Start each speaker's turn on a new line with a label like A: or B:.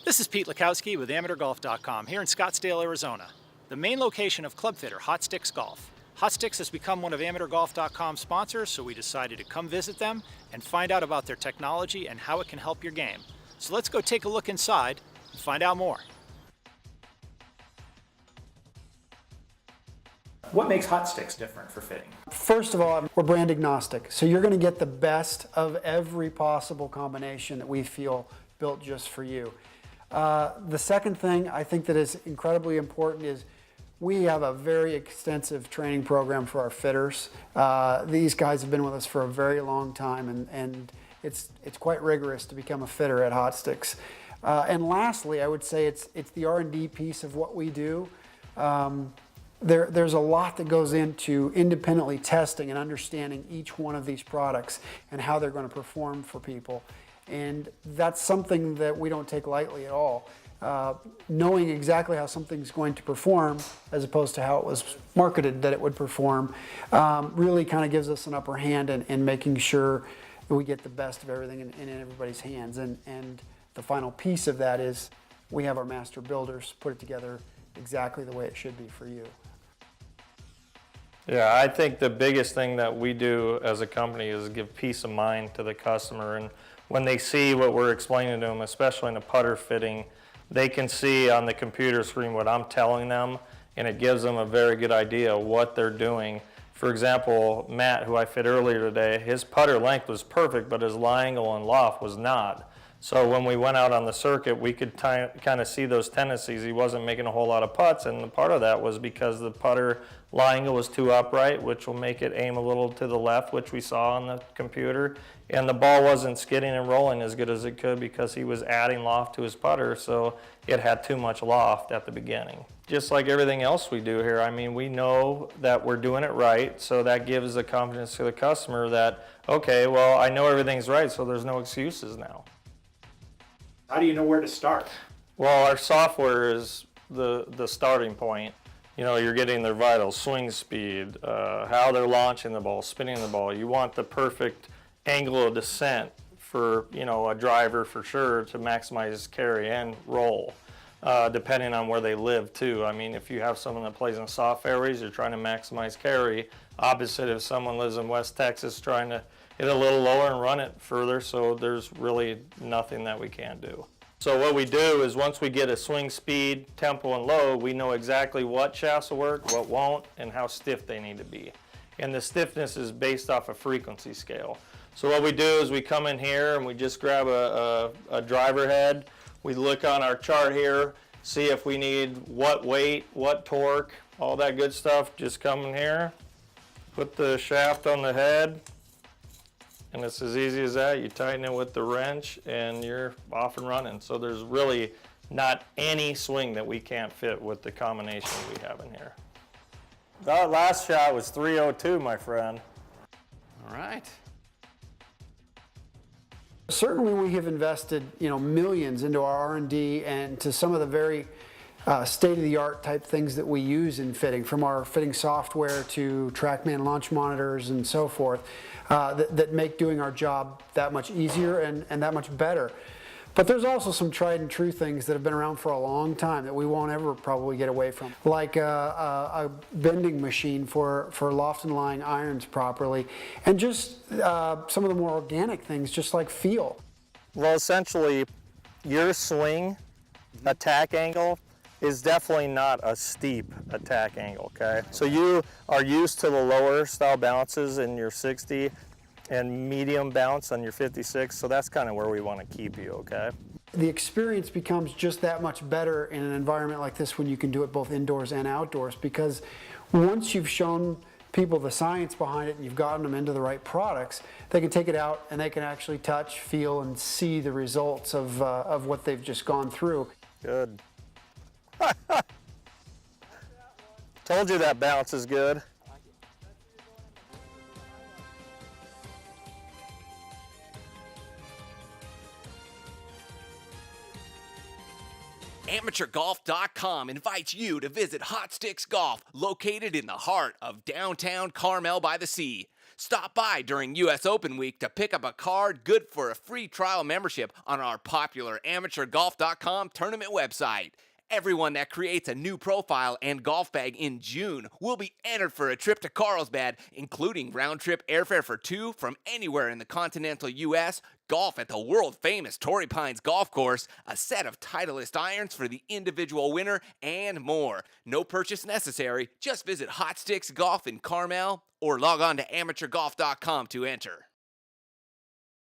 A: This is Pete Lakowski with AmateurGolf.com here in Scottsdale, Arizona, the main location of club fitter STIX Golf. STIX has become one of AmateurGolf.com's sponsors, so we decided to come visit them and find out about their technology and how it can help your game. So let's go take a look inside and find out more. What makes STIX different for fitting?
B: First of all, we're brand agnostic, so you're going to get the best of every possible combination that we feel built just for you. The second thing I think that is incredibly important is we have a very extensive training program for our fitters. These guys have been with us for a very long time, and it's quite rigorous to become a fitter at STIX. And lastly, I would say it's the R&D piece of what we do. There's a lot that goes into independently testing and understanding each one of these products and how they're going to perform for people. And that's something that we don't take lightly at all. Knowing exactly how something's going to perform as opposed to how it was marketed that it would perform really kind of gives us an upper hand in making sure that we get the best of everything in everybody's hands. And the final piece of that is we have our master builders put it together exactly the way it should be for you.
C: Yeah, I think the biggest thing that we do as a company is give peace of mind to the customer. And when they see what we're explaining to them, especially in a putter fitting, they can see on the computer screen what I'm telling them, and it gives them a very good idea of what they're doing. For example, Matt, who I fit earlier today, his putter length was perfect, but his lie angle and loft was not. So when we went out on the circuit, we could kind of see those tendencies. He wasn't making a whole lot of putts, and part of that was because the putter lie angle was too upright, which will make it aim a little to the left, which we saw on the computer. And the ball wasn't skidding and rolling as good as it could because he was adding loft to his putter, so it had too much loft at the beginning. Just like everything else we do here, I mean, we know that we're doing it right, so that gives the confidence to the customer that, okay, well, I know everything's right, so there's no excuses now.
A: How do you know where to start?
C: Well, our software is the starting point. You know, you're getting their vitals, swing speed, how they're launching the ball, spinning the ball. You want the perfect angle of descent for, you know, a driver for sure to maximize carry and roll, depending on where they live too. I mean, if you have someone that plays in soft fairways, you're trying to maximize carry. Opposite if someone lives in West Texas trying to hit a little lower and run it further, so there's really nothing that we can't do. So what we do is once we get a swing speed, tempo, and load, we know exactly what shafts will work, what won't, and how stiff they need to be. And the stiffness is based off a frequency scale. So what we do is we come in here and we just grab a driver head. We look on our chart here, see if we need what weight, what torque, all that good stuff. Just come in here, put the shaft on the head, and it's as easy as that. You tighten it with the wrench and you're off and running. So there's really not any swing that we can't fit with the combination we have in here. That last shot was 302, my friend.
D: All right.
B: Certainly we have invested, millions into our R&D and to some of the very state-of-the-art type things that we use in fitting, from our fitting software to TrackMan launch monitors and so forth, that make doing our job that much easier and that much better. But there's also some tried and true things that have been around for a long time that we won't ever probably get away from, like a bending machine for loft and lying irons properly, and just some of the more organic things, just like feel.
C: Well, essentially, your swing attack angle is definitely not a steep attack angle, okay? So you are used to the lower style bounces in your 60 and medium bounce on your 56, so that's kind of where we want to keep you, okay?
B: The experience becomes just that much better in an environment like this when you can do it both indoors and outdoors, because once you've shown people the science behind it and you've gotten them into the right products, they can take it out and they can actually touch, feel, and see the results of what they've just gone through.
C: Good. Told you that bounce is good.
D: AmateurGolf.com invites you to visit STIX Golf, located in the heart of downtown Carmel by the Sea. Stop by during US Open Week to pick up a card good for a free trial membership on our popular AmateurGolf.com tournament website. Everyone that creates a new profile and golf bag in June will be entered for a trip to Carlsbad, including round-trip airfare for two from anywhere in the continental U.S., golf at the world-famous Torrey Pines Golf Course, a set of Titleist irons for the individual winner, and more. No purchase necessary. Just visit Hot Sticks Golf in Carmel or log on to AmateurGolf.com to enter.